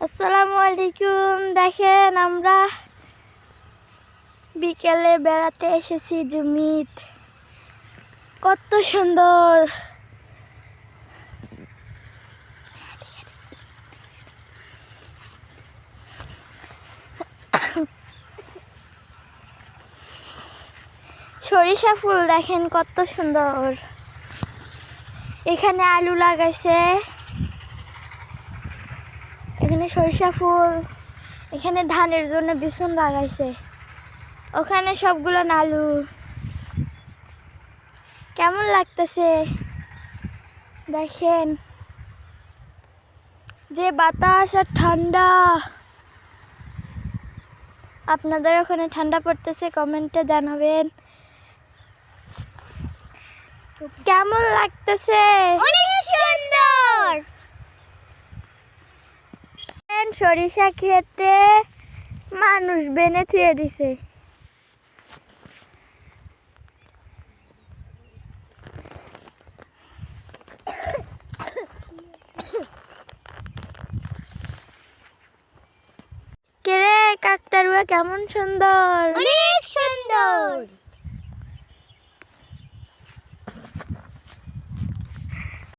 আসসালামু আলাইকুম। দেখেন আমরা বিকেলে বেড়াতে এসেছি জমিত। কত সুন্দর! সরিষা ফুল দেখেন কত সুন্দর। এখানে আলু লাগাইছে, এখানে সরিষা ফুল, এখানে ধানের জন্য বিচুন লাগাইছে, ওখানে সবগুলো আলু। কেমন লাগতেছে দেখেন, যে বাতাস আর ঠান্ডা। আপনাদের ওখানে ঠান্ডা পড়তেছে কমেন্টে জানাবেন কেমন লাগতেছে। অনেক সুন্দর। সরিষা খেতে মানুষ বেনে থুয়ে দিছে। কেরে কাকটারুয়া কেমন সুন্দর! অনেক সুন্দর।